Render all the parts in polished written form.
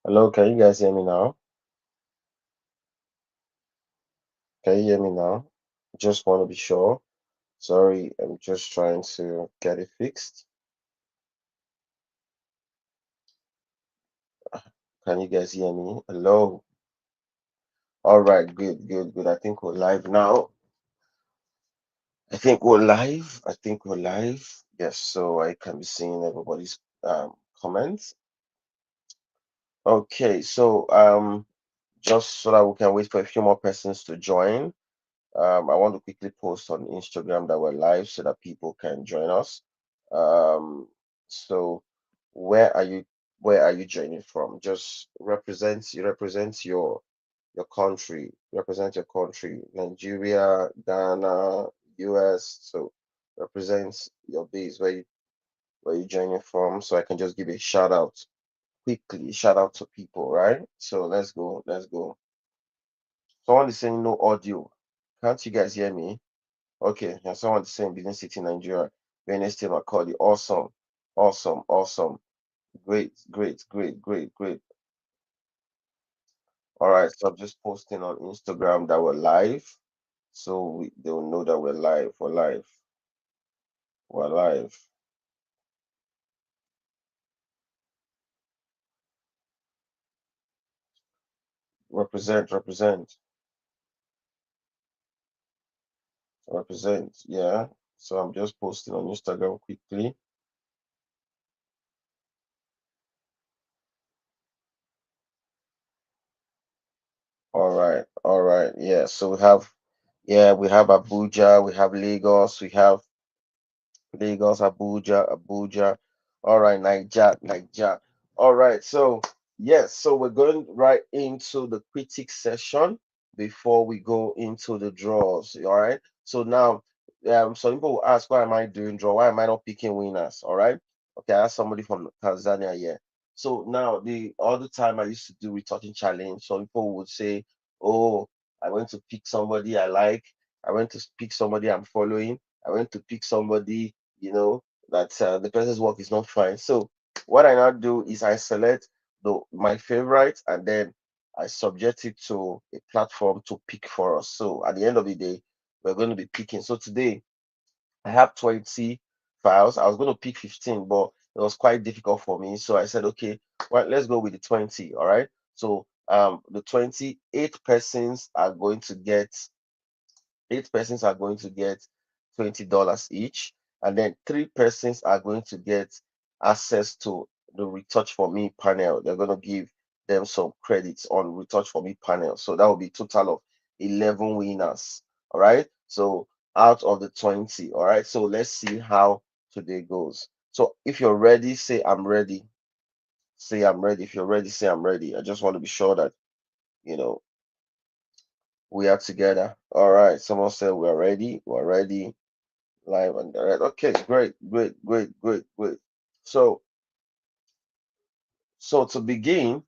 Hello, can you guys hear me now? Can you hear me now? Just want to be sure. Sorry, I'm just trying to get it fixed. Can you guys hear me? Hello. All right, good, good, good. I think we're live now. I think we're live. I think we're live. Yes, so I can be seeing everybody's comments. Okay, so just so that we can wait for a few more persons to join. I want to quickly post on Instagram that we're live so that people can join us. So where are you where are you joining from? Just represent your country, represent your country, Nigeria, Ghana, US. So represent your base where you joining from so I can just give a shout out quickly, shout out to people, right? So let's go. Someone is saying no audio. Can't you guys hear me? Okay, and someone is saying Benin City, Nigeria. Benin State, Macaulay. Awesome, awesome, awesome. Great, great, great, great, great. All right, so I'm just posting on Instagram that we're live, so they will know that we're live. We're live. We're live. Represent, represent, represent. Yeah. So I'm just posting on Instagram quickly. All right, all right. Yeah. So we have Abuja, we have Lagos, we have Lagos, Abuja, Abuja. All right, Niger, Niger. All right, so yes, so we're going right into the critic session before we go into the draws. All right. So now, some people will ask, why am I doing draw? Why am I not picking winners? All right. Okay, I have somebody from Tanzania here. So now the other time I used to do retouching challenge, some people would say, oh, I went to pick somebody I like. I went to pick somebody I'm following. I went to pick somebody that the person's work is not fine. So what I now do is I select my favorite and then I subject it to a platform to pick for us. So at the end of the day, we're going to be picking. So today I have 20 files. I was going to pick 15, but it was quite difficult for me. So I said, okay, well, let's go with the 20. All right. So the 28 persons are going to get 8 persons are going to get $20 each, and then 3 persons are going to get access to the Retouch for Me panel. They're going to give them some credits on Retouch for Me panel. So that will be total of 11 winners. All right. So out of the 20. All right. So let's see how today goes. So if you're ready, say I'm ready. Say I'm ready. If you're ready, say I'm ready. I just want to be sure that you know we are together. All right. Someone said we're ready. We're ready. Live and direct. Okay, great, great, great, great, great. So, so to begin,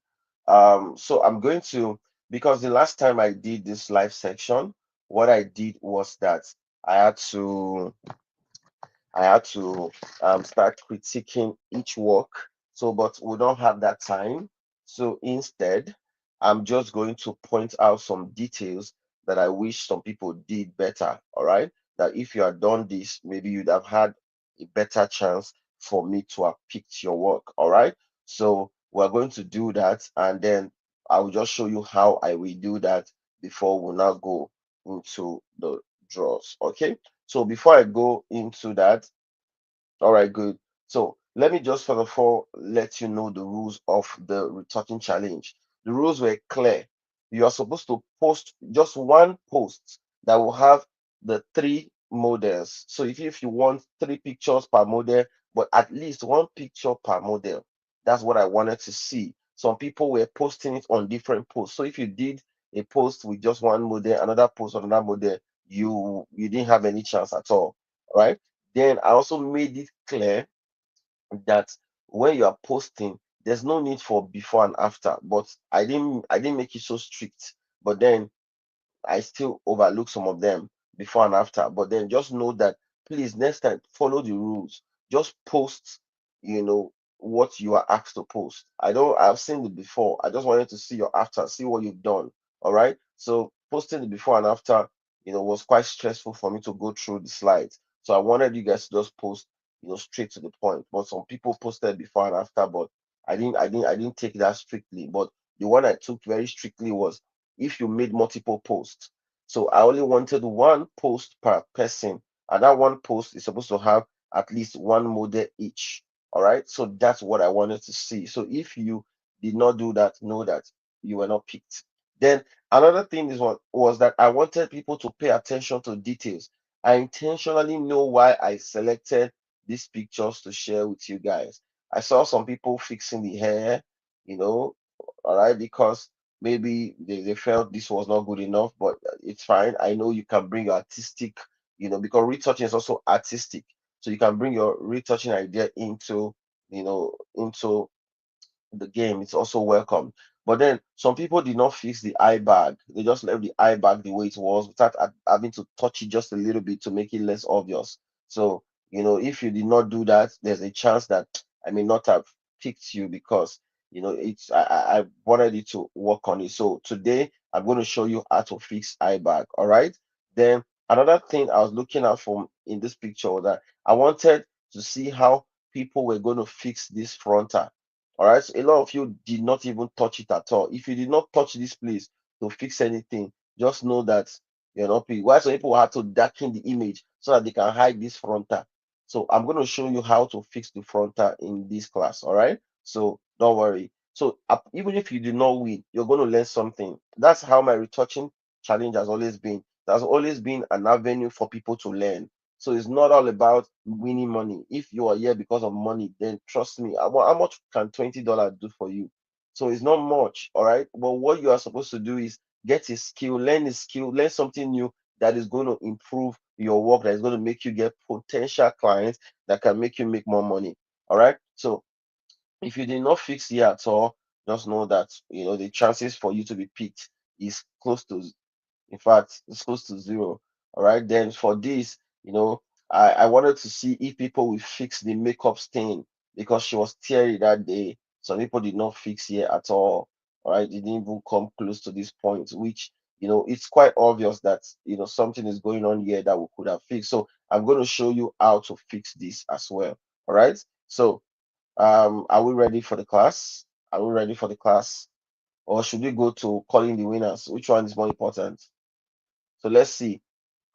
so I'm going to because the last time I did this live section, what I did was that I had to I had to start critiquing each work. So, but we don't have that time. So instead, I'm just going to point out some details that I wish some people did better. All right. That if you had done this, maybe you'd have had a better chance for me to have picked your work. All right. So we're going to do that. And then I will just show you how I will do that before we now go into the draws. Okay. So before I go into that, all right, good. So let me just first of all let you know the rules of the retouching challenge. The rules were clear. You are supposed to post just one post that will have the 3 models. So if you want 3 pictures per model, but at least 1 picture per model, that's what I wanted to see. Some people were posting it on different posts. So if you did a post with just one model, another post on another model, you didn't have any chance at all. Right? Then I also made it clear that when you are posting, there's no need for before and after. But I didn't make it so strict. But then I still overlook some of them before and after. But then just know that please next time follow the rules. Just post, you know, what you are asked to post. I've seen it before. I just wanted to see your after, see what you've done. All right. So posting the before and after, was quite stressful for me to go through the slides. So I wanted you guys to just post, straight to the point. But some people posted before and after, but I didn't take that strictly. But the one I took very strictly was if you made multiple posts. So I only wanted one post per person, and that one post is supposed to have at least one model each. All right. So that's what I wanted to see. So if you did not do that, know that you were not picked. Then another thing is what was that I wanted people to pay attention to details. I intentionally know why I selected these pictures to share with you guys. I saw some people fixing the hair, you know, all right, because maybe they felt this was not good enough, but it's fine. I know you can bring your artistic, because retouching is also artistic. So you can bring your retouching idea into the game. It's also welcome. But then some people did not fix the eye bag. They just left the eye bag the way it was without having to touch it just a little bit to make it less obvious. So, if you did not do that, there's a chance that I may not have picked you because it's I wanted you to work on it. So today I'm going to show you how to fix eye bag. All right. Then another thing I was looking at from in this picture was that I wanted to see how people were going to fix this frontal. All right. So a lot of you did not even touch it at all. If you did not touch this place to fix anything, just know that you're not paid. Why some people have to darken the image so that they can hide this frontal. So I'm going to show you how to fix the frontal in this class. All right. So don't worry. So even if you do not win, you're going to learn something. That's how my retouching challenge has always been. There's always been an avenue for people to learn. So it's not all about winning money. If you are here because of money, then trust me, how much can $20 do for you? So it's not much, all right. But what you are supposed to do is get a skill, learn something new that is going to improve your work, that is going to make you get potential clients that can make you make more money. All right. So if you did not fix here at all, just know that the chances for you to be picked is close to, in fact, it's close to zero. All right. Then for this, I wanted to see if people will fix the makeup stain because she was teary that day. Some people did not fix here at all. All right. They didn't even come close to this point, which, it's quite obvious that, something is going on here that we could have fixed. So I'm going to show you how to fix this as well. All right. So, are we ready for the class? Are we ready for the class? Or should we go to calling the winners? Which one is more important? So let's see,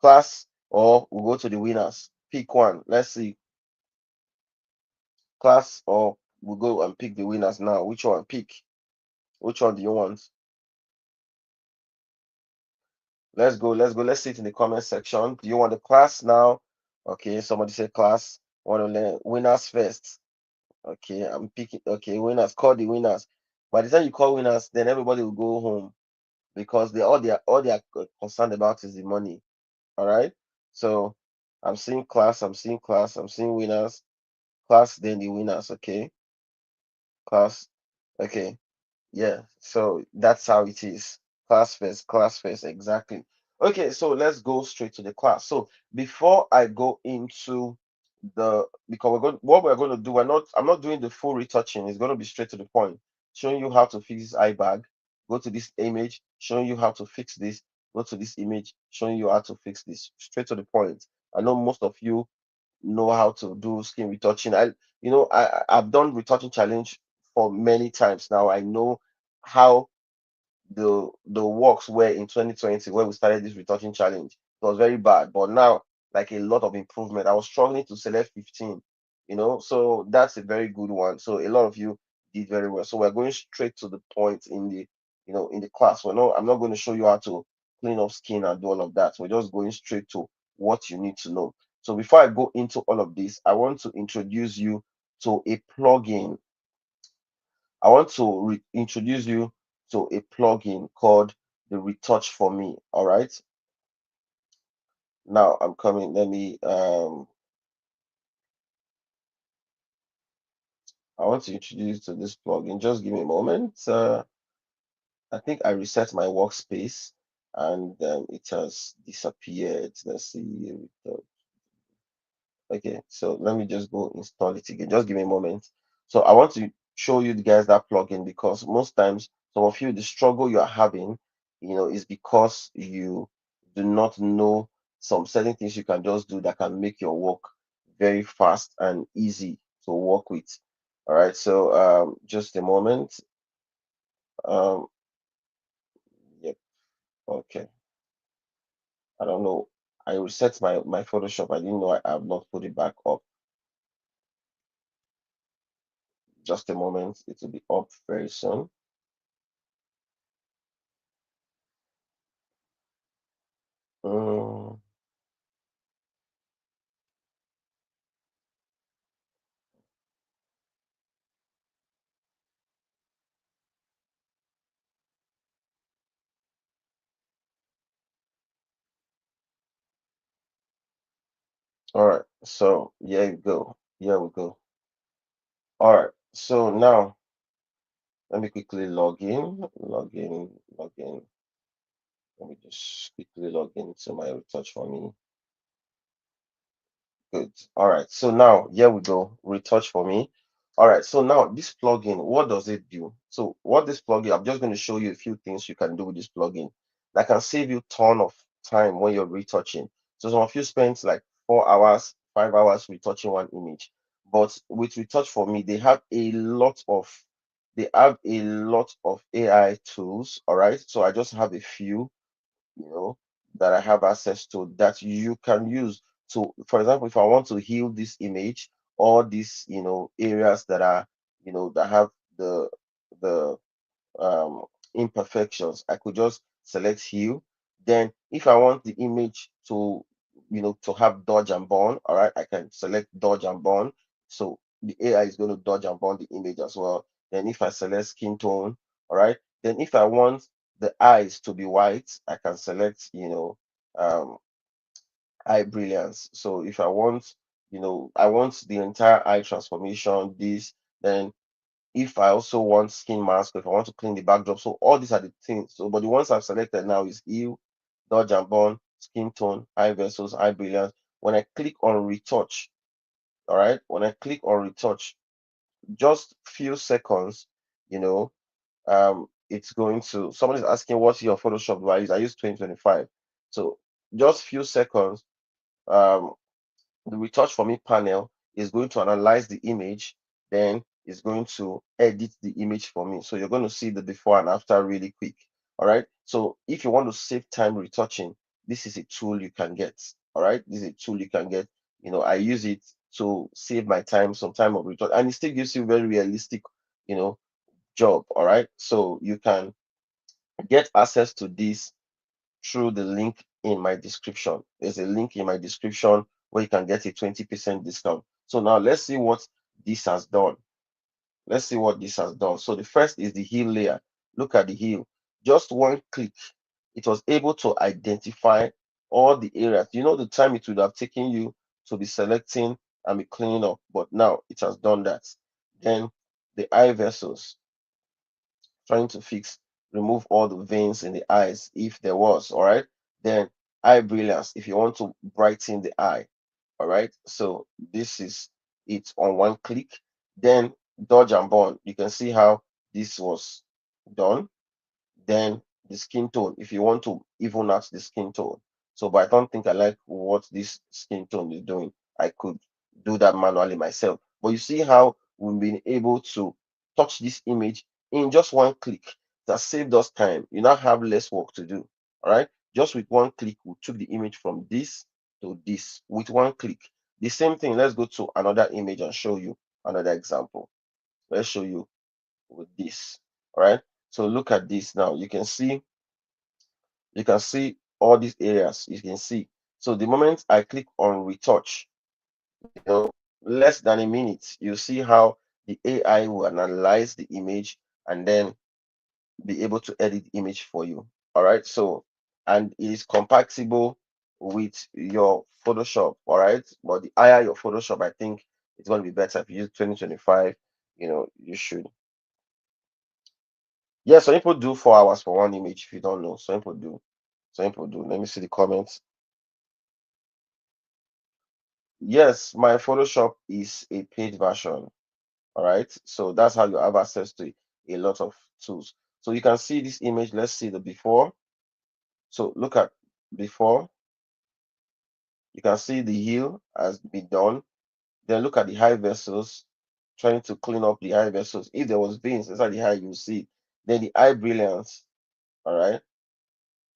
class or we'll go to the winners. Pick one. Let's see, class or we'll go and pick the winners now. Which one? Pick. Which one do you want? Let's go. Let's go. Let's see it in the comment section. Do you want the class now? Okay, somebody said class. Want to learn winners first. Okay, I'm picking. Okay, winners. Call the winners. By the time you call winners, then everybody will go home because all they are concerned about is the money. All right. So I'm seeing class. I'm seeing class. I'm seeing winners. Class, then the winners. Okay, class. Okay, yeah. So that's how it is. Class first, exactly. Okay, so let's go straight to the class. So before I go into because what we're going to do, I'm not doing the full retouching. It's going to be straight to the point, showing you how to fix this eye bag. Go to this image, showing you how to fix this. Go to this image, showing you how to fix this. Straight to the point. I know most of you know how to do skin retouching. I've done retouching challenge for many times now. I know how the works were in 2020 when we started this retouching challenge. It was very bad, but now like a lot of improvement. I was struggling to select 15, so that's a very good one. So a lot of you did very well. So we're going straight to the point in the class. I'm not going to show you how to clean up skin and do all of that. We're just going straight to what you need to know. So before I go into all of this, I want to introduce you to a plugin. I want to introduce you to a plugin called the Retouch for Me. All right. Now I'm coming. Let me I want to introduce you to this plugin. Just give me a moment. I think I reset my workspace and it has disappeared. Let's see. Okay, so let me just go install it again. Just give me a moment. So I want to show you guys that plugin because most times some of you the struggle you are having, is because you do not know some certain things you can just do that can make your work very fast and easy to work with. All right, so just a moment. Um, yep, okay. I don't know. I reset my Photoshop. I didn't know I have not put it back up. Just a moment. It will be up very soon. Mm, all right. So here you go. Here we go. All right. So now let me quickly log in. Log in. Log in. Let me just quickly log into my retouch for me. Good. All right. So now here we go. Retouch for me. All right. So now this plugin, what does it do? So what this plugin, I'm just going to show you a few things you can do with this plugin that can save you ton of time when you're retouching. So some of you spend like 4 hours, 5 hours retouching one image. But with retouch for me, they have a lot of AI tools. All right. So I just have a few you know, that I have access to that you can use. So, for example, if I want to heal this image or these, areas that are, that have the imperfections, I could just select heal. Then, if I want the image to have dodge and burn, all right, I can select dodge and burn. So the AI is going to dodge and burn the image as well. Then, if I select skin tone, all right, then if I want the eyes to be white, I can select, um, eye brilliance. So if I want the entire eye transformation, then if I also want skin mask, if I want to clean the backdrop. So all these are the things. So, but the ones I've selected now is hue, dodge and burn, skin tone, eye vessels, eye brilliance. When I click on retouch, all right, when I click on retouch, just few seconds, you know, it's going to somebody's asking what's your Photoshop do I use? I use 2025. So just few seconds, um, the retouch for me panel is going to analyze the image, then it's going to edit the image for me. So you're going to see the before and after really quick. All right. So if you want to save time retouching, this is a tool you can get. All right. This is a tool you can get. I use it to save my time, some time of retouch, and it still gives you very realistic, you know, job. All right. So you can get access to this through the link in my description. There's a link in my description where you can get a 20% discount. So now let's see what this has done. Let's see what this has done. So the first is the heel layer. Look at the heel. Just one click, it was able to identify all the areas. The time it would have taken you to be selecting and be cleaning up, but now it has done that. Then the eye vessels, trying to remove all the veins in the eyes if there was. All right. Then eye brilliance, if you want to brighten the eye. All right. So this is it on one click. Then dodge and burn, you can see how this was done. Then the skin tone, if you want to even out the skin tone. So, but I don't think I like what this skin tone is doing. I could do that manually myself. But you see how we've been able to touch this image in just one click. That saved us time. You now have less work to do. All right. Just with one click, we took the image from this to this with one click. The same thing. Let's go to another image and show you another example. Let's show you with this. All right. So look at this now. You can see all these areas. You can see. So the moment I click on retouch, you know, less than a minute, you see how the AI will analyze the image and then be able to edit the image for you. All right. So, and it is compatible with your Photoshop. All right. But the higher your Photoshop, I think it's going to be better if you use 2025. You should. Yeah, some people do 4 hours for one image if you don't know. Some people do. Some people do. Let me see the comments. Yes, my Photoshop is a paid version. All right, so that's how you have access to a lot of tools. So you can see this image. Let's see the before. So look at before. You can see the heel has been done. Then look at the high vessels, trying to clean up the high vessels. If there was veins inside the eye, you will see it. Then the eye brilliance. All right,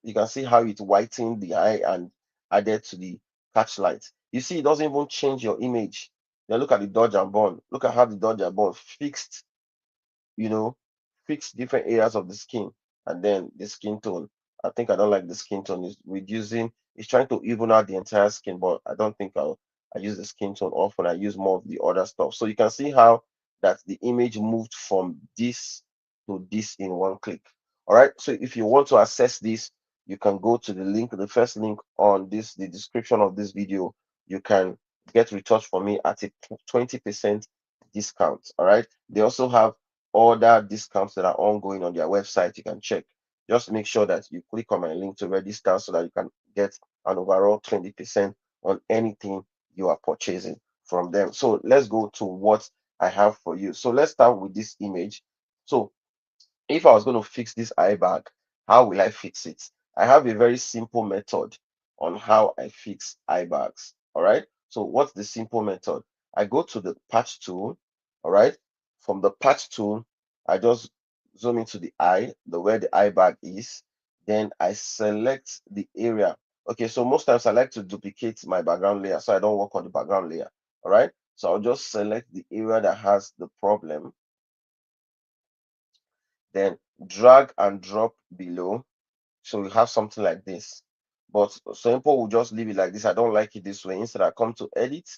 you can see how it whitened the eye and added to the catch light. You see, it doesn't even change your image. Then look at the dodge and burn. Look at how the dodge and burn fixed, you know, fix different areas of the skin. And then the skin tone. I think I don't like the skin tone. It's reducing, it's trying to even out the entire skin, but I don't think I use the skin tone often. I use more of the other stuff. So you can see how that the image moved from this to this in one click. All right. So if you want to access this, you can go to the link, the first link on this, the description of this video. You can get retouch for me at a 20% discount. All right. They also have other discounts that are ongoing on their website. You can check. Just make sure that you click on my link to register so that you can get an overall 20% on anything you are purchasing from them. So let's go to what I have for you. So let's start with this image. So if I was going to fix this eye bag, how will I fix it? I have a very simple method on how I fix eye bags. All right. So what's the simple method? I go to the patch tool. All right. From the patch tool, I just zoom into the eye, the where the eye bag is. Then I select the area. Okay. So most times I like to duplicate my background layer so I don't work on the background layer. All right. So I'll just select the area that has the problem, then drag and drop below. So we have something like this. But simple will just leave it like this. I don't like it this way. Instead, I come to edit,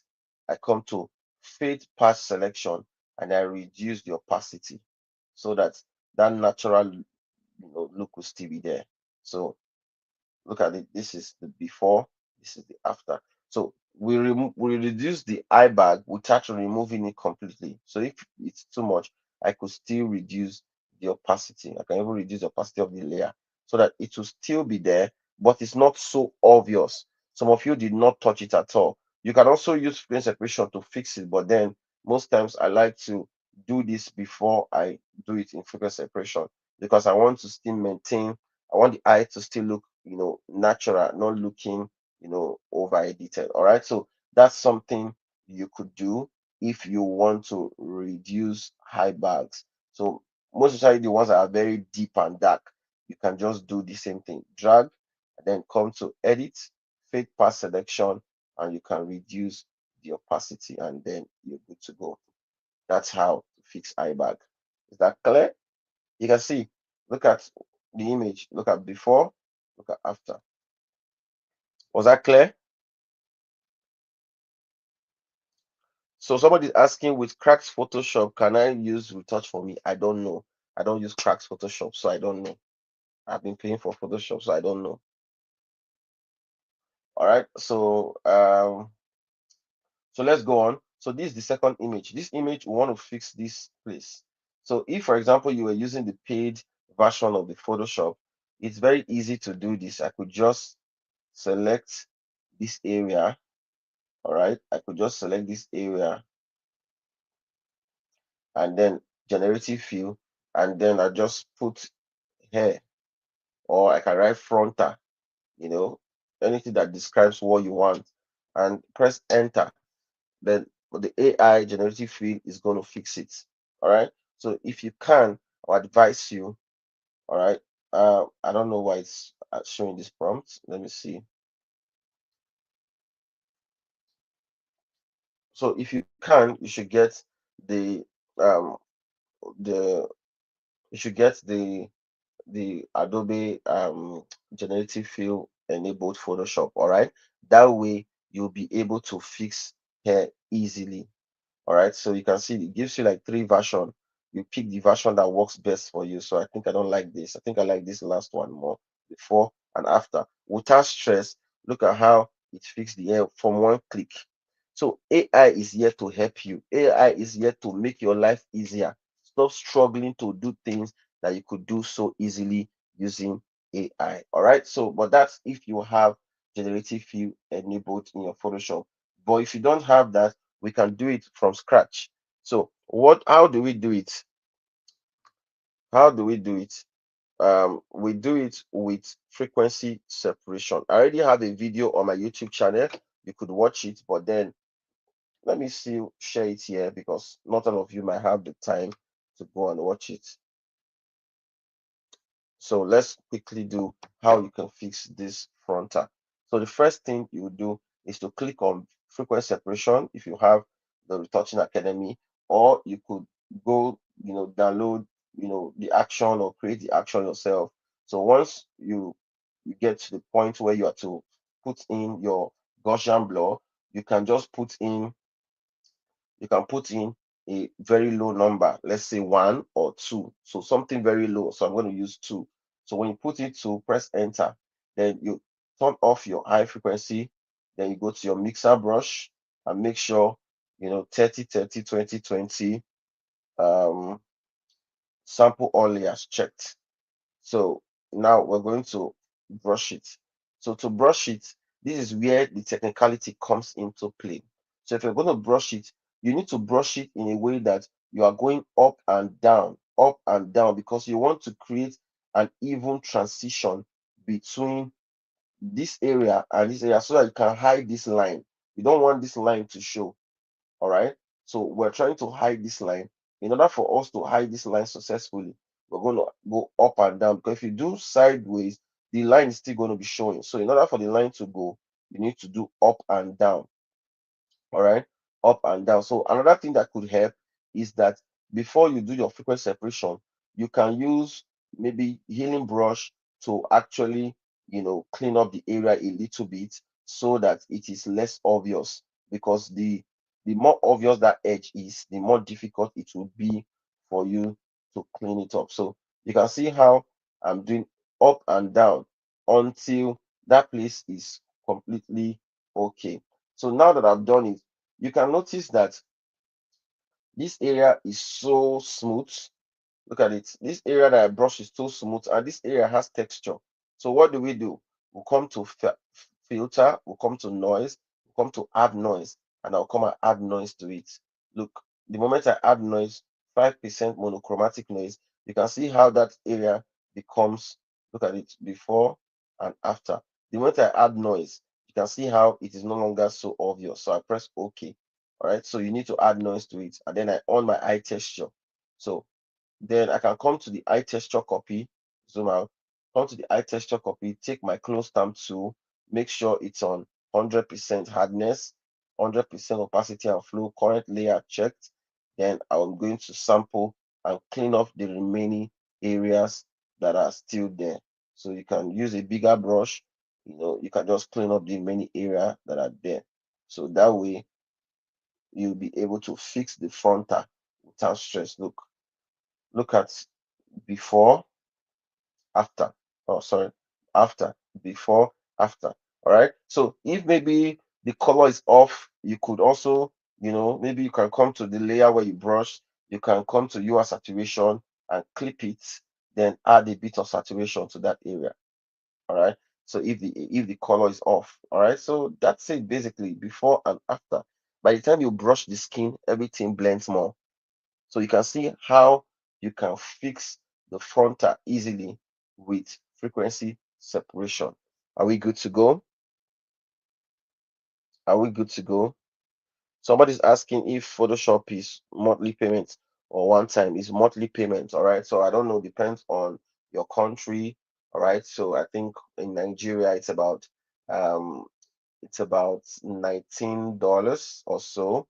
I come to fade patch selection, and I reduce the opacity so that that natural look will still be there. So look at it. This is the before, this is the after. So we reduce the eye bag without removing it completely. So if it's too much, I could still reduce the opacity. I can even reduce the opacity of the layer so that it will still be there, but it's not so obvious. Some of you did not touch it at all. You can also use frame separation to fix it, but then most times I like to do this before I do it in frequency separation because I want to still maintain, I want the eye to still look, natural, not looking, over edited. All right. So that's something you could do if you want to reduce high bags. So most especially the ones that are very deep and dark, you can just do the same thing. Drag, and then come to edit, fade path selection, and you can reduce the opacity, and then you're good to go. That's how to fix eye bag. Is that clear? You can see, look at the image, look at before, look at after. Was that clear? So somebody's asking, with Cracks Photoshop, can I use Retouch for me? I don't know. I don't use Cracks Photoshop, so I don't know. I've been paying for Photoshop, so I don't know. All right. So let's go on. So this is the second image. This image, we want to fix this place. So if, for example, you were using the paid version of the Photoshop, it's very easy to do this. I could just select this area. All right. I could just select this area and then generative fill, and then I just put hair, or I can write frontal, you know, anything that describes what you want, and press enter. Then the AI generative fill is going to fix it. All right. So if you can, I advise you. All right. I don't know why it's showing this prompt. Let me see. So if you can, you should get the um the you should get the Adobe generative fill enabled Photoshop. All right. That way you'll be able to fix hair easily. All right. So you can see it gives you like three version. You pick the version that works best for you. So I think I don't like this. I think I like this last one more, before and after. Without stress, look at how it fixed the hair from one click. So AI is here to help you. AI is here to make your life easier. Stop struggling to do things that you could do so easily using AI. All right. So, but that's if you have generative fill enabled in your Photoshop. But if you don't have that, we can do it from scratch. So how do we do it? How do we do it? We do it with frequency separation. I already have a video on my YouTube channel. You could watch it, but then let me see share it here because not all of you might have the time to go and watch it. So let's quickly do how you can fix this frontal. So the first thing you do is to click on frequency separation if you have the Retouching Academy, or you could go, download, the action or create the action yourself. So once you get to the point where you are to put in your Gaussian blur, you can just put in a very low number, let's say 1 or 2, so something very low. So I'm going to use 2. So when you put it to press enter, then you turn off your high frequency, then you go to your mixer brush and make sure 30 30 20 20 um sample all layers checked. So now we're going to brush it. So to brush it, this is where the technicality comes into play. So if you're going to brush it, you need to brush it in a way that you are going up and down, because you want to create an even transition between this area and this area so that you can hide this line. You don't want this line to show. All right. So we're trying to hide this line. In order for us to hide this line successfully, we're going to go up and down, because if you do sideways, the line is still going to be showing. So in order for the line to go, you need to do up and down. All right, up and down. So another thing that could help is that before you do your frequency separation, you can use maybe healing brush to actually clean up the area a little bit so that it is less obvious, because the more obvious that edge is, the more difficult it will be for you to clean it up. So you can see how I'm doing up and down until that place is completely okay. So now that I've done it, you can notice that this area is so smooth. Look at it. This area that I brush is so smooth, and this area has texture. So what do? We'll come to filter, we'll come to noise, we'll come to add noise, and I'll come and add noise to it. Look, the moment I add noise, 5% monochromatic noise, you can see how that area becomes, look at it, before and after. The moment I add noise, you can see how it is no longer so obvious. So I press OK. All right. So you need to add noise to it. And then I on my eye texture. So then I can come to the eye texture copy, zoom out, come to the eye texture copy, take my close stamp tool, make sure it's on 100% hardness, 100% opacity and flow, current layer checked. Then I'm going to sample and clean up the remaining areas that are still there. So you can use a bigger brush, you can just clean up the remaining area that are there. So that way you'll be able to fix the frontal without stress. Look at before, after. Oh, sorry, after, before, after. All right. So if maybe the color is off, you could also, maybe you can come to the layer where you brush, you can come to your saturation and clip it, then add a bit of saturation to that area. All right. So if the color is off, all right. So that's it basically, before and after. By the time you brush the skin, everything blends more. So you can see how you can fix the frontal easily with frequency separation. Are we good to go? Are we good to go? Somebody's asking if Photoshop is monthly payment or one time. Is monthly payment. All right. So I don't know, depends on your country. All right. So I think in Nigeria um it's about $19 or so,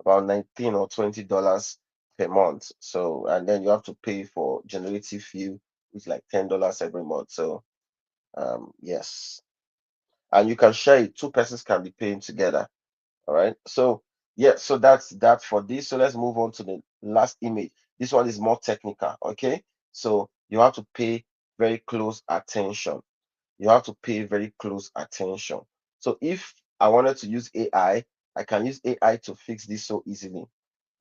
about 19 or $20 per month. So, and then you have to pay for generative fee, which is like $10 every month. So, yes, and you can share it. Two persons can be paying together. All right. So, yeah, so that's that for this. So let's move on to the last image. This one is more technical. Okay. So you have to pay very close attention. You have to pay very close attention. So if I wanted to use I can use AI to fix this so easily.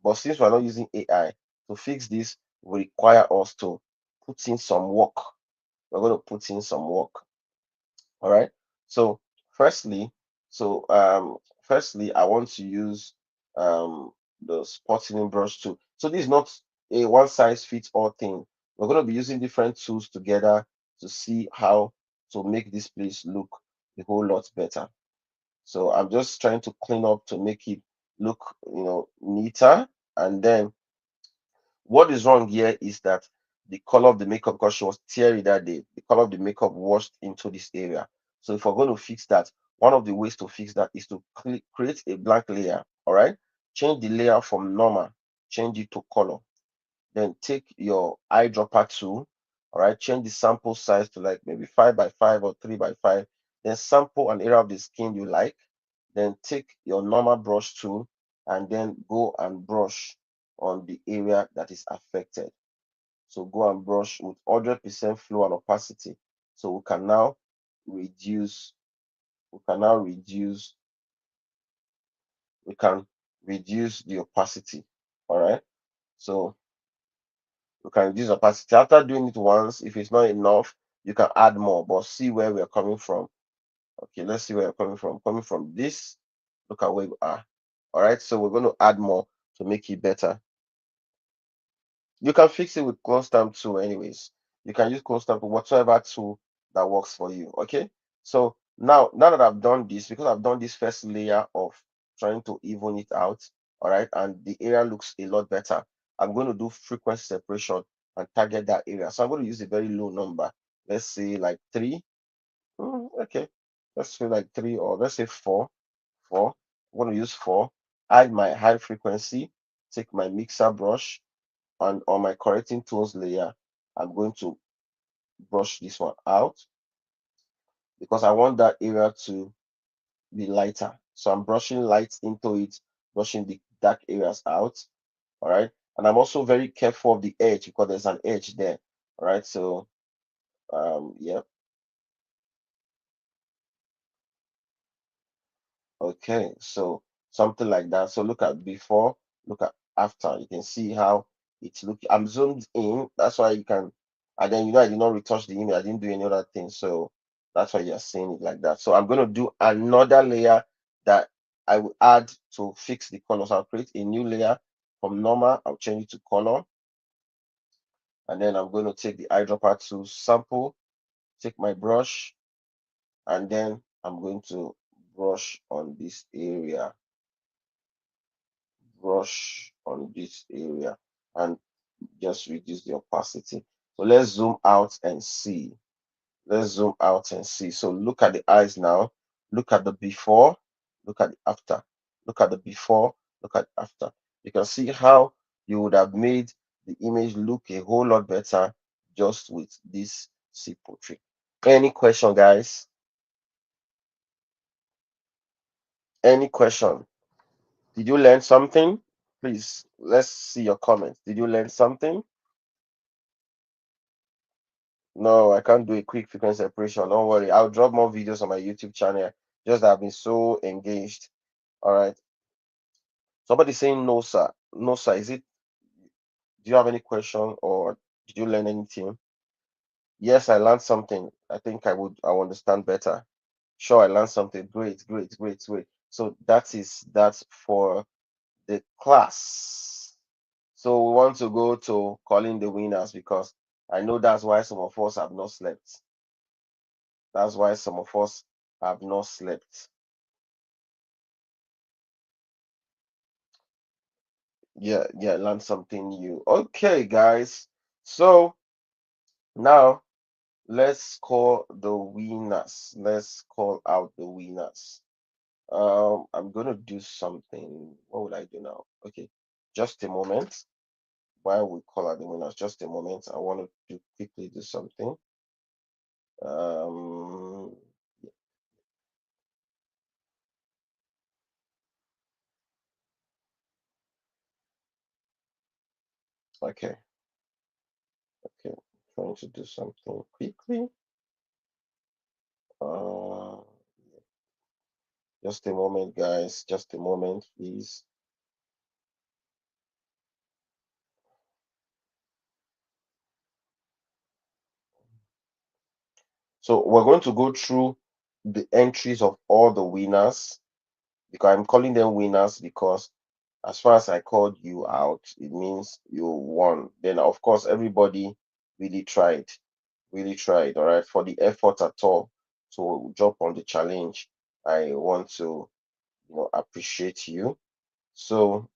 But since we're not using AI to fix this, will require us to put in some work. We're going to put in some work. All right. So firstly, I want to use the spotting brush tool. So this is not a one size fits all thing. We're going to be using different tools together to see how to make this place look a whole lot better. So I'm just trying to clean up to make it look, neater. And then what is wrong here is that the color of the makeup, because she was teary that day, the color of the makeup washed into this area. So if we're going to fix that, one of the ways to fix that is to create a blank layer. All right, change the layer from normal, change it to color. Then take your eyedropper tool, all right, change the sample size to like maybe 5 by 5 or 3 by 5. Then sample an area of the skin you like. Then take your normal brush tool and then go and brush on the area that is affected. So go and brush with 100% flow and opacity. So reduce, we can now reduce, we can reduce the opacity. All right. So we can reduce opacity. After doing it once, if it's not enough, you can add more, but see where we're coming from. Okay, let's see where you're coming from. Coming from this, look at where you are. All right, so we're going to add more to make it better. You can fix it with clone stamp tool anyways. You can use clone stamp whatsoever tool that works for you. Okay, so now that I've done this, because I've done this first layer of trying to even it out, all right, and the area looks a lot better, I'm going to do frequency separation and target that area. So I'm going to use a very low number. Let's say like 3. Okay, let's say like 3, or let's say 4. 4. I'm going to use 4. Add my high frequency, take my mixer brush, and on my correcting tools layer, I'm going to brush this one out because I want that area to be lighter. So I'm brushing light into it, brushing the dark areas out. All right. And I'm also very careful of the edge because there's an edge there. All right. So yeah. Okay, so something like that. So look at before, look at after. You can see how it's looking. I'm zoomed in. That's why you can. And then I did not retouch the image. I didn't do any other thing. So that's why you're seeing it like that. So I'm going to do another layer that I will add to fix the color. So I'll create a new layer from normal. I'll change it to color. And then I'm going to take the eyedropper to sample, take my brush, and then I'm going to brush on this area. Brush on this area and just reduce the opacity. So let's zoom out and see. Let's zoom out and see. So look at the eyes now. Look at the before. Look at the after. Look at the before. Look at the after. You can see how you would have made the image look a whole lot better just with this simple trick. Any question, guys? Any question? Did you learn something? Please, let's see your comments. Did you learn something? No, I can't do a quick frequency separation. Don't worry. I'll drop more videos on my YouTube channel. Just that I've been so engaged. All right. Somebody saying no, sir. No, sir. Do you have any question or did you learn anything? Yes, I learned something. I think I'll understand better. Sure, I learned something. Great, great, great, great. So that's for the class. So we want to go to calling the winners because I know that's why some of us have not slept. That's why some of us have not slept. Yeah, yeah, learn something new. Okay, guys. So now let's call the winners. Let's call out the winners. I'm gonna do something. What would I do now? Okay, just a moment. While we call out the winners, just a moment. I want to quickly do something. Um, okay, okay. Trying to do something quickly. Uh, just a moment, guys. Just a moment, please. So we're going to go through the entries of all the winners because I'm calling them winners because As far as I called you out, it means you won. Then of course everybody really tried, really tried, all right, for the effort at all to jump on the challenge. I want to, appreciate you. So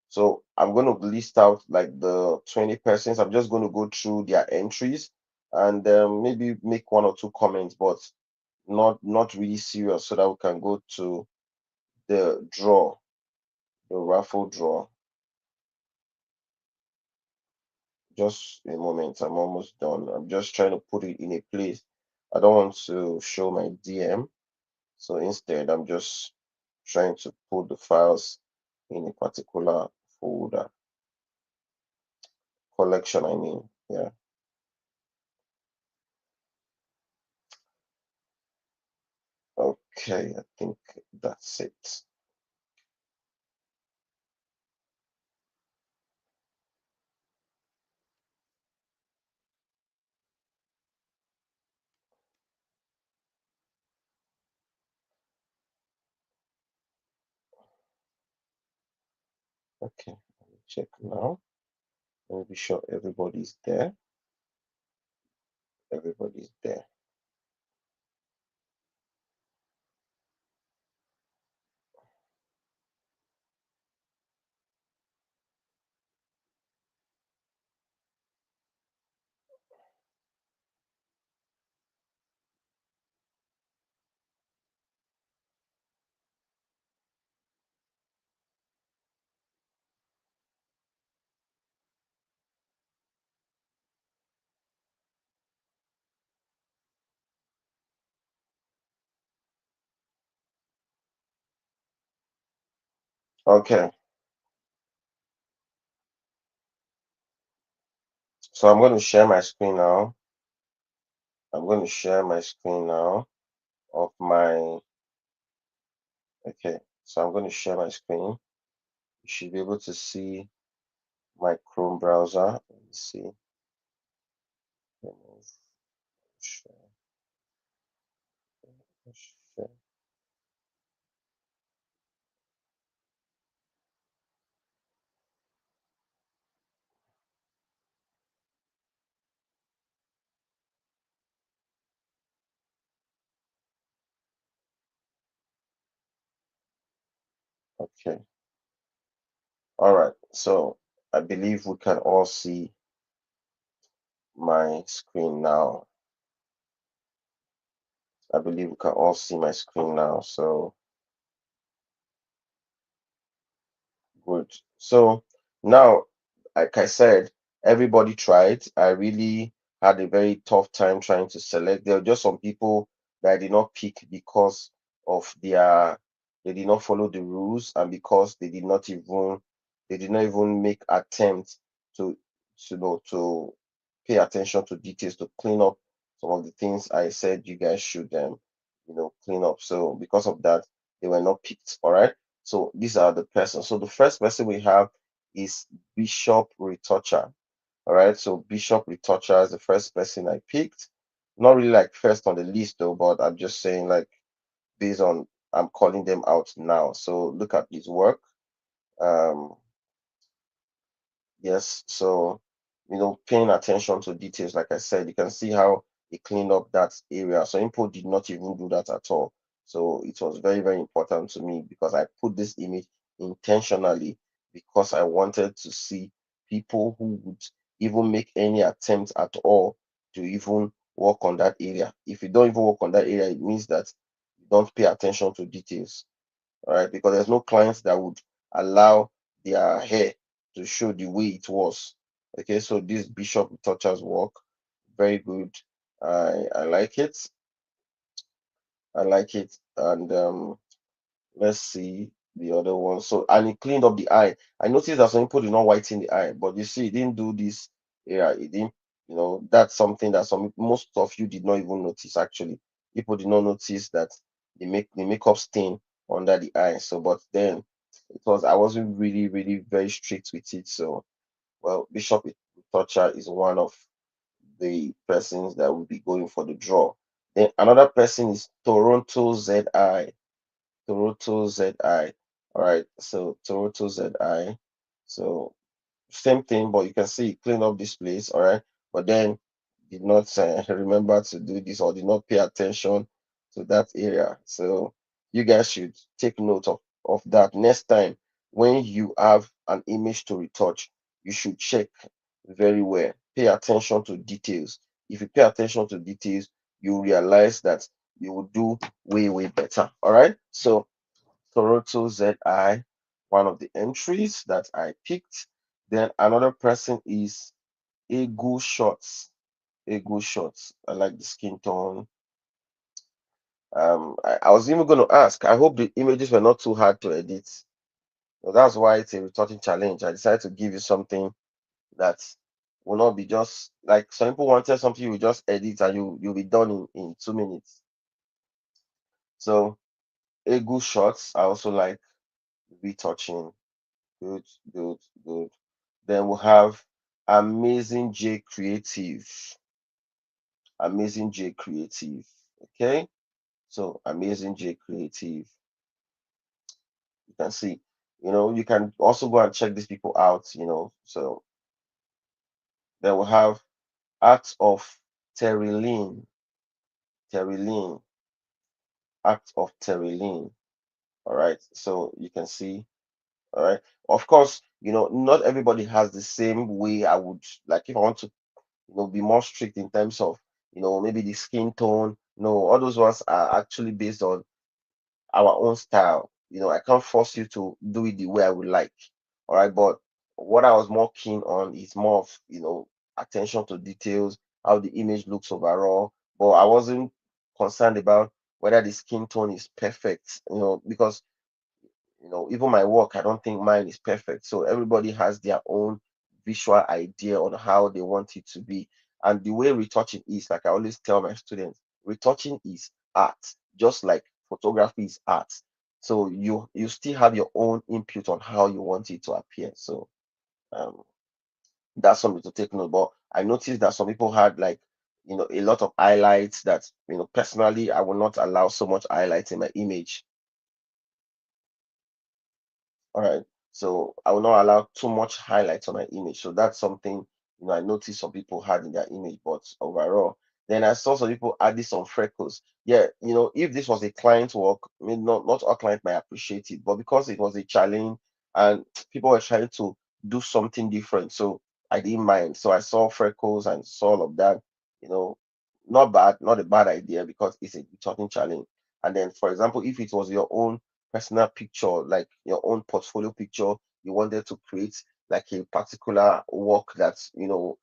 so I'm going to list out like the 20 persons. I'm just going to go through their entries and maybe make one or two comments, but not really serious, so that we can go to the draw, the raffle draw. Just a moment, I'm almost done. I'm just trying to put it in a place. I don't want to show my DM, so instead I'm just trying to put the files in a particular folder, collection, I mean. Yeah. Okay, I think that's it. Okay, let me check now. Let me be sure everybody's there. Everybody's there. Okay, so I'm going to share my screen now. I'm going to share my screen now of my, okay, so I'm going to share my screen. You should be able to see my Chrome browser. Let me see. Remove, share, share. Okay, all right. So I believe we can all see my screen now. I believe we can all see my screen now. So good. So now, like I said, everybody tried. I really had a very tough time trying to select. There were just some people that I did not pick because of they did not follow the rules, and because they did not even make attempts to to pay attention to details, to clean up some of the things I said you guys should clean up. So because of that, they were not picked. All right. So these are the persons. So the first person we have is Bishop Retoucher. All right. So Bishop Retoucher is the first person I picked. Not really like first on the list though, but I'm just saying like based on I'm calling them out now. So look at his work. Um, Yes, so paying attention to details, like I said, you can see how he cleaned up that area. So Impo did not even do that at all. So it was very, very important to me because I put this image intentionally because I wanted to see people who would even make any attempt at all to even work on that area. If you don't even work on that area, it means that you don't pay attention to details. All right, because there's no clients that would allow their hair to show the way it was. Okay, so this Bishop Toucher's work, very good. I like it. I like it. And let's see the other one. So, and he cleaned up the eye. I noticed that some people did not whiten the eye, but you see, he didn't do this area. He didn't, that's something that most of you did not even notice actually. People did not notice that the makeup stain under the eye. So, but then I wasn't really, really very strict with it. So, well, Bishop Toucher is one of the persons that will be going for the draw. Then another person is Toronto ZI. Toronto ZI. All right, so Toronto ZI. So same thing, but you can see clean up this place, all right. But then did not remember to do this or did not pay attention to that area. So you guys should take note of that next time when you have an image to retouch. You should check very well. Pay attention to details. If you pay attention to details, you realize that you will do way better. All right. So Toronto ZI, one of the entries that I picked. Then another person is Ego Shots. Ego Shots. I like the skin tone. I was even going to ask. I hope the images were not too hard to edit. So that's why it's a retouching challenge. I decided to give you something that will not be just like some people wanted something you just edit and you'll be done in 2 minutes. So Ego Shots. I also like retouching. Good, good, good. Then we'll have Amazing J Creative. Amazing J Creative. Okay. So Amazing J Creative. You can see, you can also go and check these people out. So then we'll have Art of Terylene. Terylene. Art of Terylene. All right. So you can see, all right. Of course, not everybody has the same way. I would like if I want to be more strict in terms of maybe the skin tone. No, all those ones are actually based on our own style. I can't force you to do it the way I would like. All right, but what I was more keen on is more of attention to details, how the image looks overall. But I wasn't concerned about whether the skin tone is perfect, because even my work, I don't think mine is perfect. So everybody has their own visual idea on how they want it to be. And the way retouching is, like I always tell my students, retouching is art, just like photography is art. So you still have your own input on how you want it to appear. So um, that's something to take note. But I noticed that some people had like a lot of highlights that personally I will not allow so much highlights in my image. All right. So I will not allow too much highlights on my image. So that's something I noticed some people had in their image, but overall, then I saw some people adding some freckles. Yeah, if this was a client work, I mean, not all client might appreciate it, but because it was a challenge and people were trying to do something different, so I didn't mind. So I saw freckles and saw all of that. You know, not bad, not a bad idea because it's a talking challenge. And then, for example, if it was your own personal picture, like your own portfolio picture, you wanted to create like a particular work that you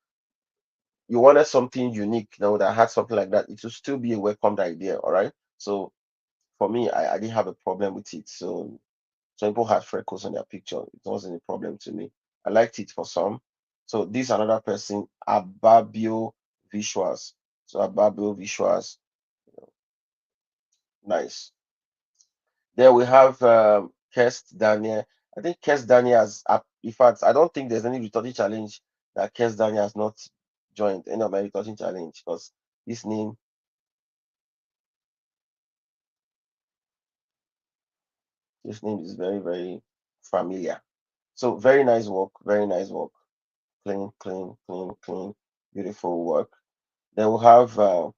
wanted something unique, that had something like that, it would still be a welcomed idea. All right. So for me, I didn't have a problem with it. So some people had freckles on their picture. It wasn't a problem to me. I liked it for some. So this another person, Ababio Visuals. So Ababio Visuals, nice. There we have Kerst Daniel. I think Kerst Daniel has, in fact, I don't think there's any retouching challenge that Kerst Daniel has not joined any of my retouching challenge because this name, this name is very familiar. So very nice work, very nice work. Clean, clean, clean, clean, beautiful work. Then we'll have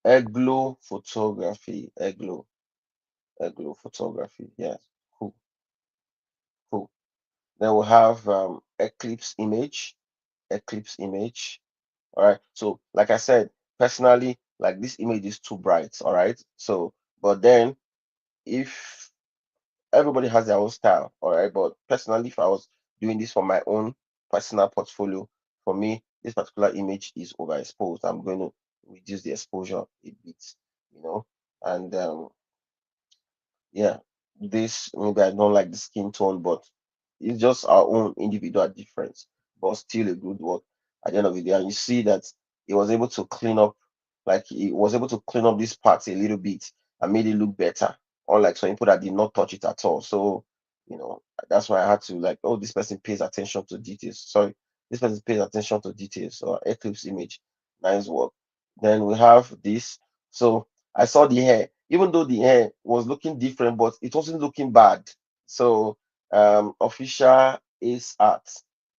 Eglo photography, Eglo photography. Yes, cool, cool. Then we'll have Eclipse image, Eclipse image. All right. So, like I said, personally, like this image is too bright. All right. So, but then if everybody has their own style, all right. But personally, if I was doing this for my own personal portfolio, for me, this particular image is overexposed. I'm going to reduce the exposure a bit, you know, and yeah, this maybe I don't like the skin tone, but it's just our own individual difference, but still a good work at the end of the day. And you see that he was able to clean up, like he was able to clean up this part a little bit and made it look better, unlike some people that did not touch it at all. So, that's why I had to like, oh, this person pays attention to details. Sorry, this person pays attention to details or Eclipse image. Nice work. Then we have this. So I saw the hair, even though the hair was looking different, but it wasn't looking bad. So official ace art,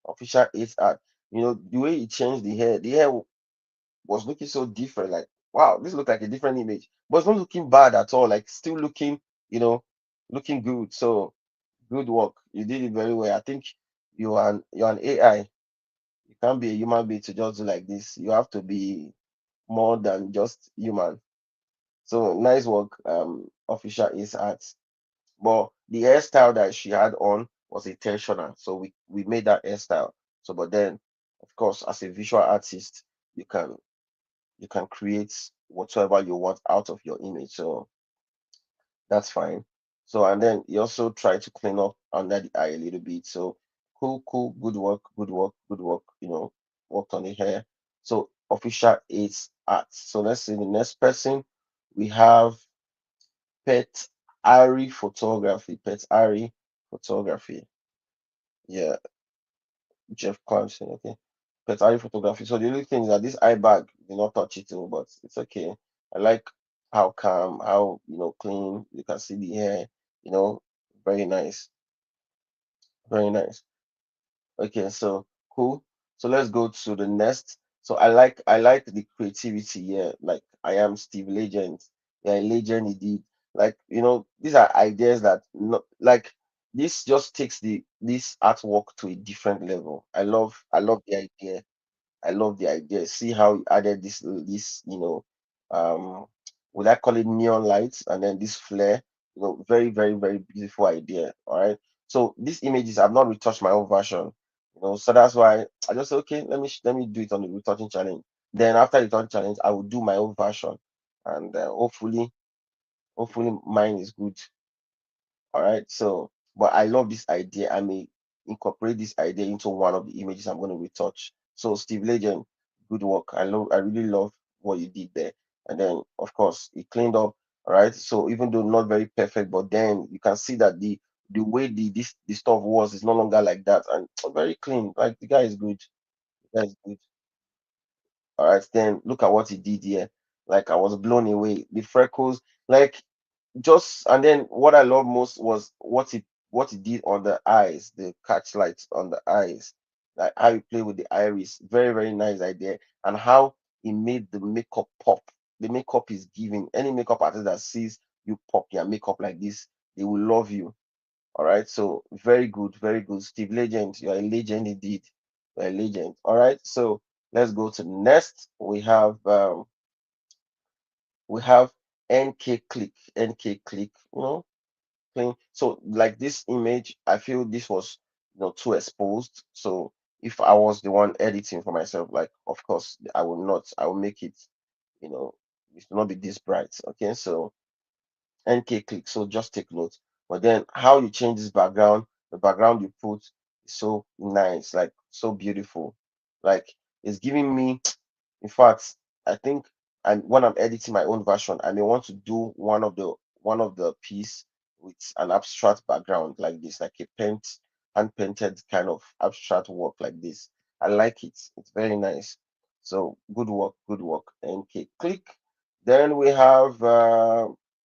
official ace art. You know, the way he changed the hair was looking so different. Like, wow, this looked like a different image, but it's not looking bad at all. Like, still looking, you know, looking good. So good work. You did it very well. I think you're an AI. You can't be a human being to just do like this. You have to be more than just human. So nice work, official is art. But the hairstyle that she had on was intentional. So we made that hairstyle. So but then of course as a visual artist, you can you can create whatever you want out of your image. So that's fine. So and then you also try to clean up under the eye a little bit. So cool, cool, good work, good work, good work, worked on the hair. So official is art. So let's see the next person. We have Pet Ari photography. Pet Ari photography. Yeah, Jeff Clemson. Okay. Pet Ari photography. So the only thing is that this eye bag did not touch it too, but it's okay. I like how calm, how clean. You can see the hair. You know, very nice, very nice. Okay, so cool. So let's go to the next. So I like the creativity here. Like I am Steve Legend. Yeah, legend indeed. Like these are ideas that not like this just takes this artwork to a different level. I love the idea. I love the idea. See how he added this, would I call it neon lights and then this flare, very, very, very beautiful idea. All right. So these images, I've not retouched my own version, so that's why I just say, okay, let me do it on the retouching challenge. Then after the retouching challenge, I will do my own version, and hopefully mine is good. All right. So, but I love this idea. I may incorporate this idea into one of the images I'm going to retouch. So, Steve Legend, good work. I really love what you did there. And then, of course, it cleaned up. All right. So, even though not very perfect, but then you can see that the way the stuff was is no longer like that, and very clean. Like the guy is good. The guy is good. All right. Then look at what he did here. Like I was blown away. The freckles, like just and then what I love most was what he did on the eyes, the catch lights on the eyes, like how he played with the iris. Very, very nice idea. And how he made the makeup pop. The makeup is giving. Any makeup artist that sees you pop your makeup like this, they will love you. All right. So very good, very good. Steve Legend, you are a legend indeed. You're a legend. All right. So let's go to the next. We have NK Click. NK Click, thing. So like this image, I feel this was too exposed. So if I was the one editing for myself, like of course I will not. I will make it, you know, it will not be this bright. Okay, so NK click. So just take note. But then how you change this background, the background you put is so nice, like so beautiful. Like it's giving me in fact, I think when I'm editing my own version, I may want to do one of the piece with an abstract background like this, like a hand painted kind of abstract work like this. I like it. It's very nice. So good work, good work. Okay, click. Then we have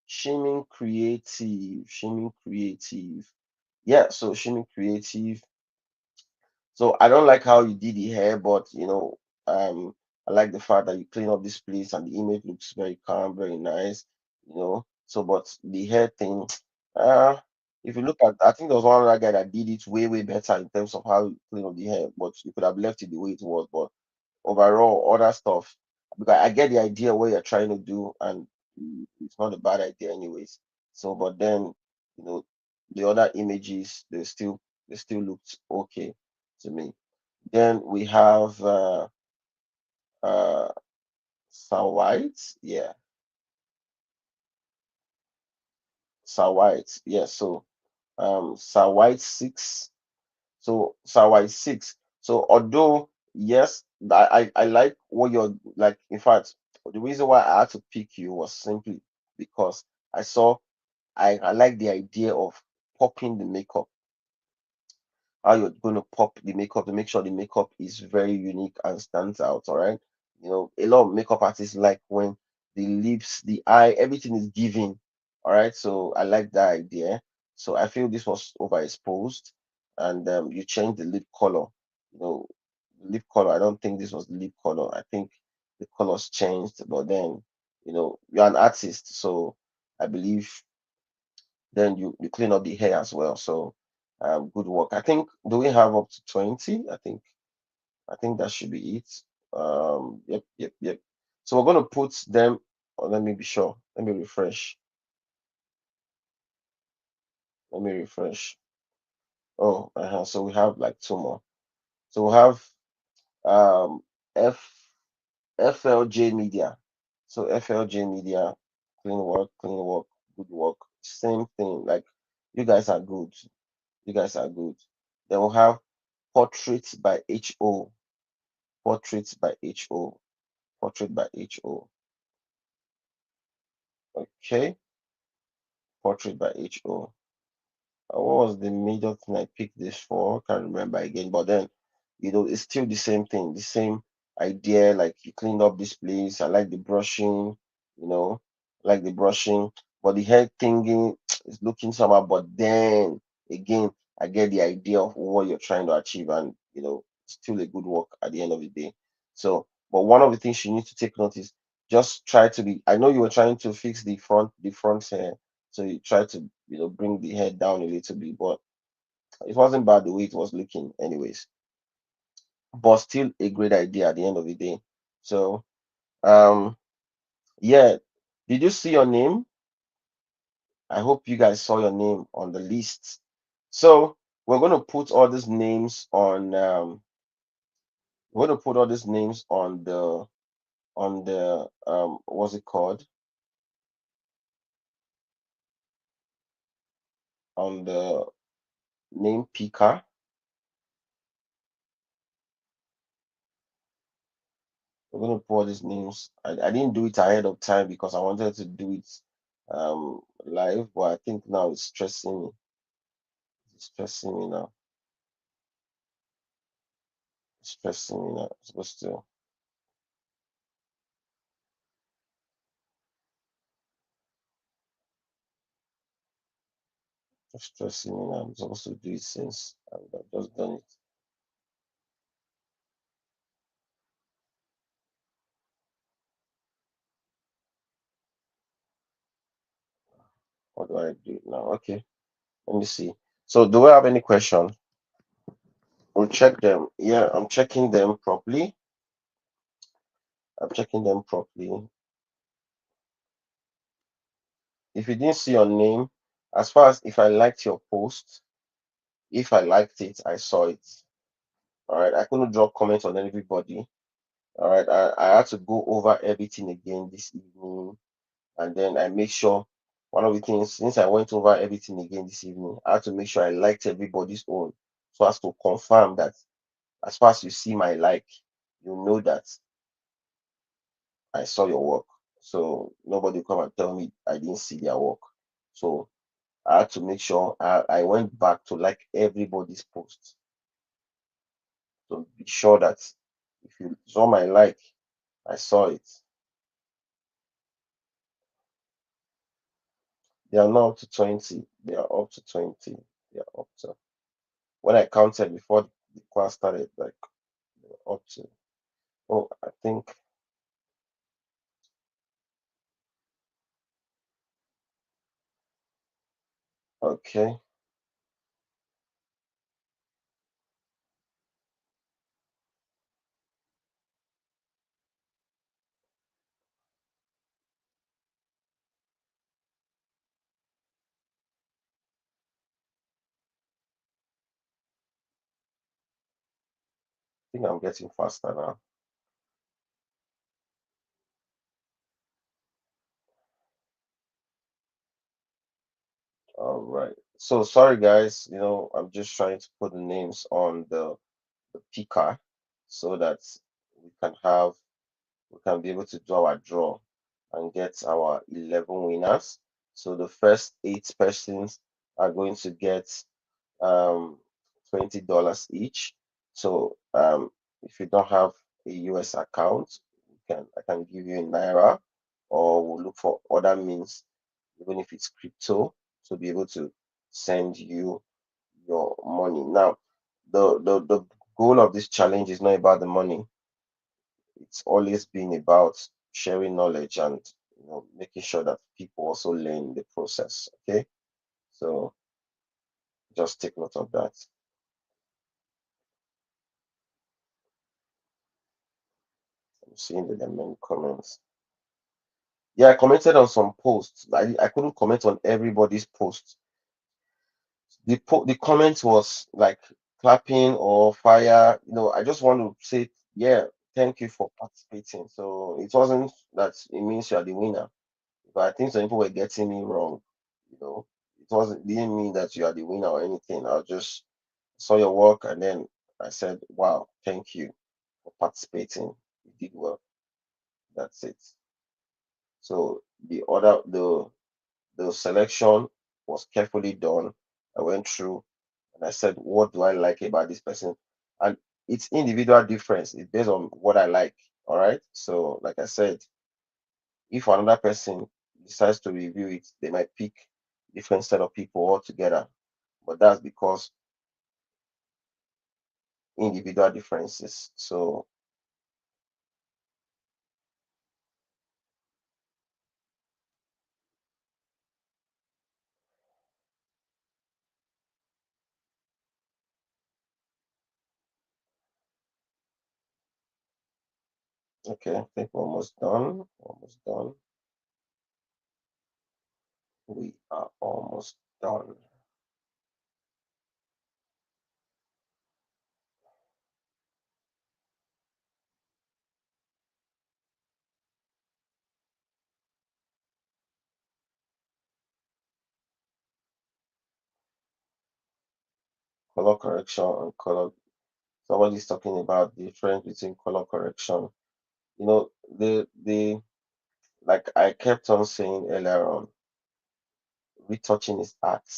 Shimming Creative. Shimming Creative. Yeah, so Shimming Creative. So I don't like how you did the hair, but I like the fact that you clean up this place and the image looks very calm, very nice. So but the hair thing, uh, if you look at, I think there was one other guy that did it way, way better in terms of how you clean up the hair, but you could have left it the way it was. But overall, other stuff, because I get the idea what you're trying to do, and it's not a bad idea, anyways. So, but then, you know, the other images, they still looked okay to me. Then we have uh Sir White. Yeah, Sir White. Yeah, so Sir White 6. So Sir White 6. So although yes, I like what you're like. In fact, the reason why I had to pick you was simply because I saw I like the idea of popping the makeup, how you're going to pop the makeup to make sure the makeup is very unique and stands out. All right. A lot of makeup artists like when the lips, the eye, everything is giving. All right, so I like that idea. So I feel this was overexposed, and you changed the lip color. You know, lip color. I don't think this was lip color. I think the colors changed, but then you're an artist, so I believe then you clean up the hair as well. So good work. I think, do we have up to 20? I think that should be it. Yep, yep, yep. So we're gonna put them. Oh, let me be sure. Let me refresh. Let me refresh. Oh, so we have like two more. So we have um F FLJ Media. So FLJ Media, clean work, good work. Same thing. Like you guys are good. You guys are good. Then we'll have Portraits by HO. Portraits by HO. Portrait by HO. Okay. Portrait by HO. What was the major thing I picked this for? Can't remember again. But then, it's still the same thing, the same idea. Like you cleaned up this place. I like the brushing, you know, like the brushing. But the hair thingy is looking somehow. But then again, I get the idea of what you're trying to achieve, and still a good work at the end of the day. So, but one of the things you need to take note is just try to be. I know you were trying to fix the front hair, so you try to bring the head down a little bit, but it wasn't bad the way it was looking anyways. But still a great idea at the end of the day. So um yeah, did you see your name? I hope you guys saw your name on the list. So we're going to put all these names on we're going to put all these names on the what's it called, on the name picker. We're gonna pour these names. I didn't do it ahead of time because I wanted to do it live, but I think now it's stressing me. It's stressing me now. It's stressing me now. It's supposed to it's stressing me now. I'm supposed to do it since I've just done it. How do I do it now? Okay, let me see. So do I have any question? We'll check them. Yeah, I'm checking them properly. I'm checking them properly. If you didn't see your name, as far as if I liked your post, if I liked it, I saw it. All right, I couldn't drop comments on everybody. All right, I had to go over everything again this evening, and then I make sure one of the things, since I went over everything again this evening, I had to make sure I liked everybody's own, so as to confirm that as far as you see my like, you know that I saw your work. So nobody come and tell me I didn't see their work. So I had to make sure I went back to like everybody's post to be sure that if you saw my like, I saw it. They are not up to 20. They are up to 20. They are up to. When I counted before the class started, like they were up to. Oh, I think. Okay. I think I'm getting faster now. All right. So sorry, guys. I'm just trying to put the names on the picker so that we can have we can be able to do our draw and get our 11 winners. So the first eight persons are going to get um $20 each. So if you don't have a US account, I can give you in Naira. or we'll look for other means, even if it's crypto, to be able to send you your money. Now, the goal of this challenge is not about the money. It's always been about sharing knowledge and making sure that people also learn the process. Okay, so just take note of that. I'm seeing the main comments. Yeah, I commented on some posts. I couldn't comment on everybody's post. The comment was like clapping or fire. I just want to say, yeah, thank you for participating. So it wasn't that it means you are the winner, but I think some people were getting me wrong. It didn't mean that you are the winner or anything. I just saw your work and then I said, wow, thank you for participating. You did well. That's it. So the selection was carefully done. I went through and I said, what do I like about this person? And it's individual difference. It's based on what I like. All right. So, like I said, if another person decides to review it, they might pick different set of people altogether. But that's because individual differences. So, okay, I think we're almost done. Almost done. We are almost done. Color correction and color. Somebody's talking about the difference between color correction. The like I kept on saying earlier on, retouching is art.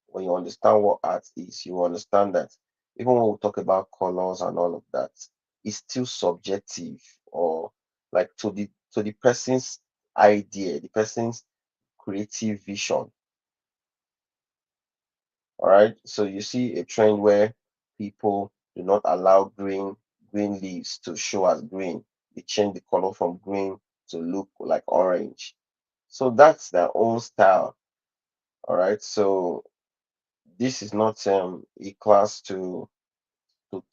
When you understand what art is, you understand that even when we talk about colors and all of that, it's still subjective, or like to the person's idea, the person's creative vision. All right. So you see a trend where people do not allow green leaves to show as green. They change the color from green to look like orange. So that's their own style. All right. So this is not a class to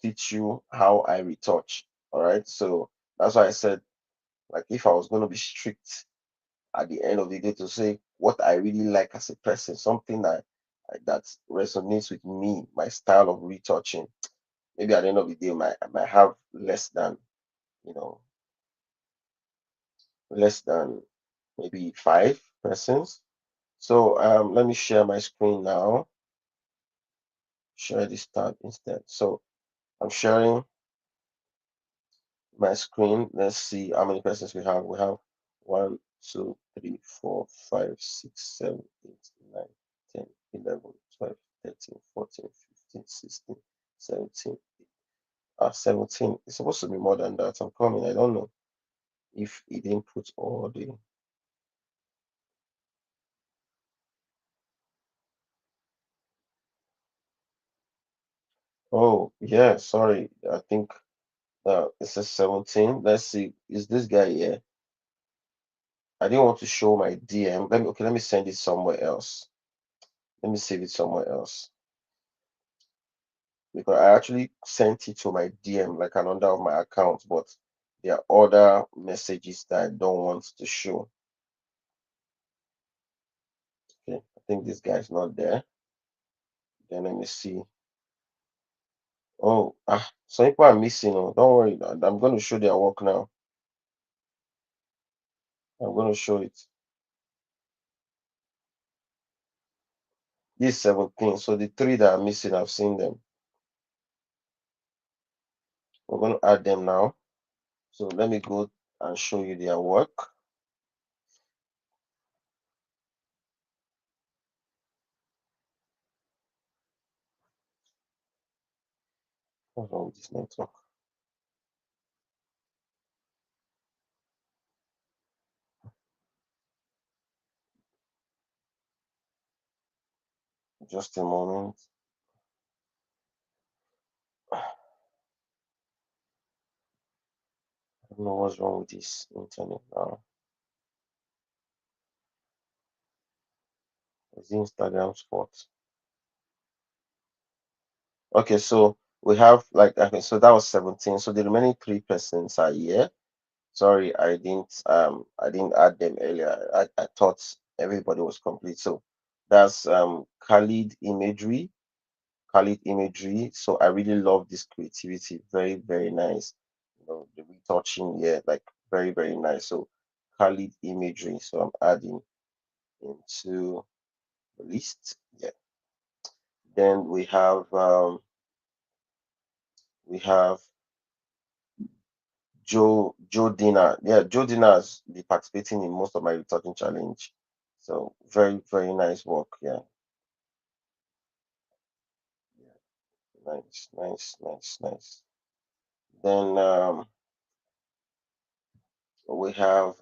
teach you how I retouch. All right. So that's why I said, like, if I was going to be strict at the end of the day to say what I really like as a person, something that resonates with me, my style of retouching, maybe at the end of the day, I might have you know, less than maybe 5 persons. So let me share my screen now. Share this tab instead. So I'm sharing my screen. Let's see how many persons we have. We have 1, 2, 3, 4, 5, 6, 7, 8, 9, 10, 11, 12, 13, 14, 15, 16, 17. 17. It's supposed to be more than that. I'm coming. I don't know if it didn't put all the. Oh, yeah. Sorry. I think it says 17. Let's see. Is this guy here? I didn't want to show my DM. Let me send it somewhere else. Let me save it somewhere else. Because I actually sent it to my DM, like another of my accounts, but there are other messages that I don't want to show. Okay, I think this guy is not there. Then let me see. Oh, some people are missing. Oh, don't worry. I'm going to show their work now. I'm going to show it. This 17. So the three that are missing, I've seen them. We're going to add them now. So let me go and show you their work. What's wrong with this network? Just a moment. I don't know what's wrong with this internet now. It's the Instagram spot. Okay, so we have like okay, so that was 17. So the remaining three persons are here. Sorry, I didn't add them earlier. I thought everybody was complete. So that's Khalid Imagery. Khalid Imagery. So I really love this creativity. Very, very nice. The retouching, yeah, like very, very nice. So Khalid Imagery. So I'm adding into the list. Yeah. Then we have Joe Dina. Yeah, Joe Dina has been participating in most of my retouching challenge. So very, very nice work. Yeah. Yeah. Nice, nice, nice, nice. Then we have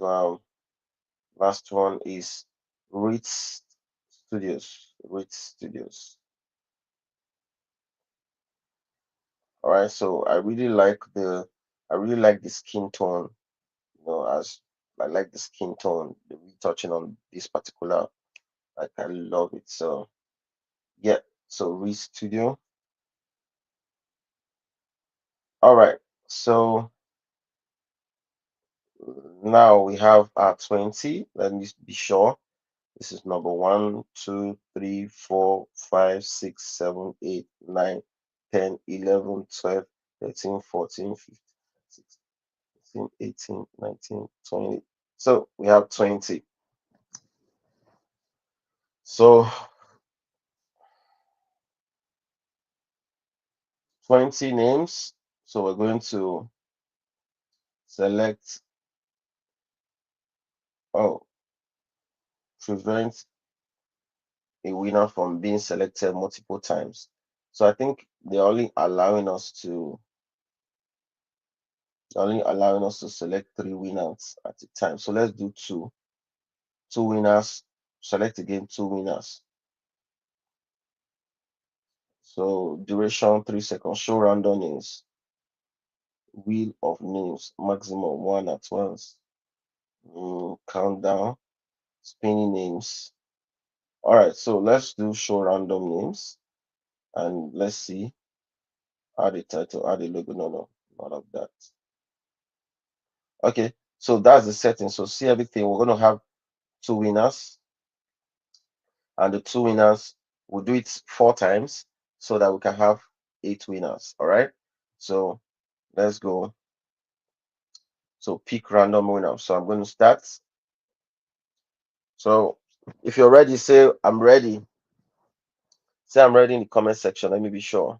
last one is Ritz Studios. Ritz Studios. All right. So I really like the skin tone. As I like the skin tone, the retouching on this particular, like I love it. So yeah. So Ritz Studio. All right. So now we have our 20. Let me be sure. This is number 1, 2, 3, 4, 5, 6, 7, 8, 9, 10, 11, 12, 13, 14, 15, 16, 17, 18, 19, 20. So we have 20. So 20 names. So we're going to select, oh, prevent a winner from being selected multiple times. So I think they're only allowing us to select three winners at a time. So let's do two winners. Select again two winners. So duration 3 seconds. Show random names. Wheel of names. Maximum one at once. Countdown. Spinning names. All right. So let's do show random names and let's see. Add a title. Add a logo. No, no, none of that. Okay. So that's the setting. So see everything. We're going to have two winners, and the two winners will do it 4 times so that we can have 8 winners. All right. So let's go. So pick random winner. So I'm going to start. So if you're ready, say I'm ready. Say I'm ready in the comment section. Let me be sure.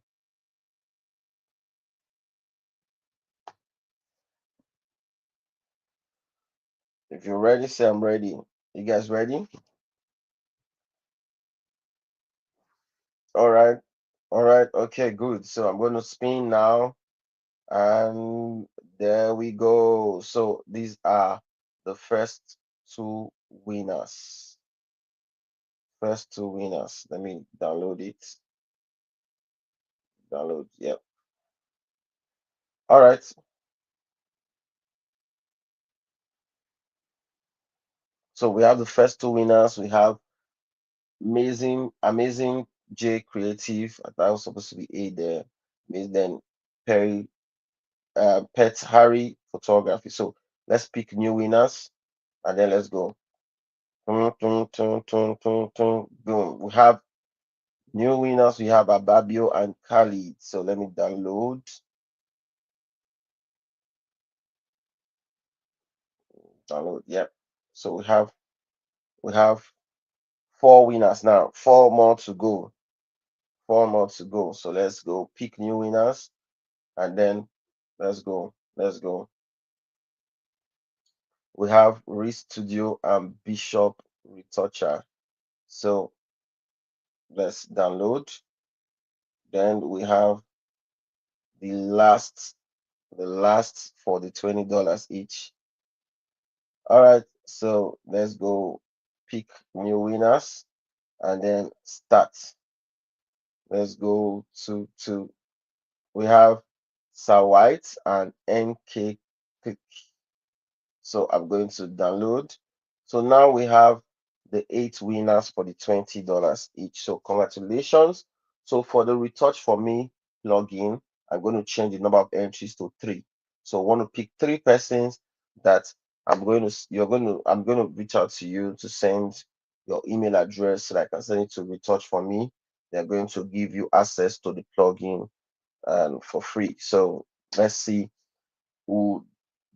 If you're ready, say I'm ready. You guys ready? All right. All right. Okay, good. So I'm going to spin now. And there we go. So these are the first two winners. First two winners. Let me download it. Download. Yep. All right. So we have the first two winners. We have amazing J Creative. That was supposed to be A there. Then Perry, Pet Harry Photography. So let's pick new winners and then let's go. Boom. We have new winners. We have Ababio and Khalid. So let me download. Download. Yep. So we have 4 winners now. Four more to go. 4 more to go. So let's go pick new winners and then let's go. Let's go. We have Reese Studio and Bishop Retoucher. So let's download. Then we have the last for the $20 each. All right, so let's go pick new winners and then start. Let's go to we have Sir White and NK. So I'm going to download. So now we have the 8 winners for the $20 each. So congratulations. So for the retouch for me plugin, I'm going to change the number of entries to three. So I want to pick three persons that I'm going to reach out to you to send your email address so that I can send it to retouch for me. They're going to give you access to the plugin for free. So let's see who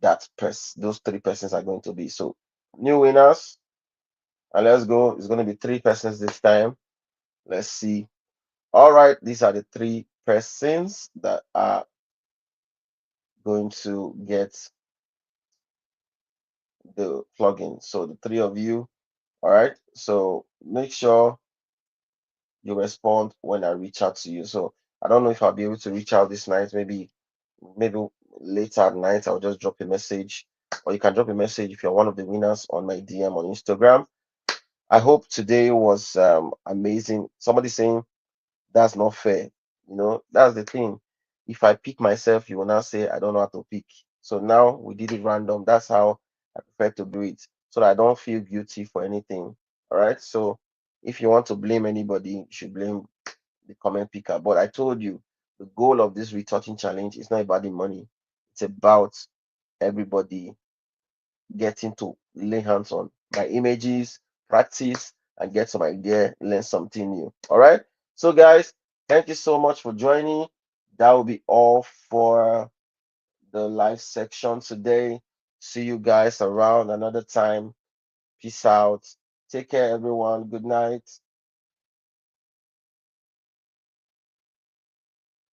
those three persons are going to be. So new winners, and let's go. It's going to be three persons this time. Let's see. All right, these are the three persons that are going to get the plugin. So the three of you. All right. So make sure you respond when I reach out to you. So I don't know if I'll be able to reach out this night. Maybe later at night I'll just drop a message, or you can drop a message if you're one of the winners on my DM on Instagram. I hope today was amazing. Somebody saying that's not fair. That's the thing. If I pick myself, you will now say I don't know how to pick. So now we did it random. That's how I prefer to do it, so that I don't feel guilty for anything. All right. So if you want to blame anybody, you should blame the comment picker. But I told you the goal of this retouching challenge is not about the money. It's about everybody getting to lay hands on my images, practice, and get some idea, learn something new. All right. So, guys, thank you so much for joining. That will be all for the live section today. See you guys around another time. Peace out. Take care, everyone. Good night.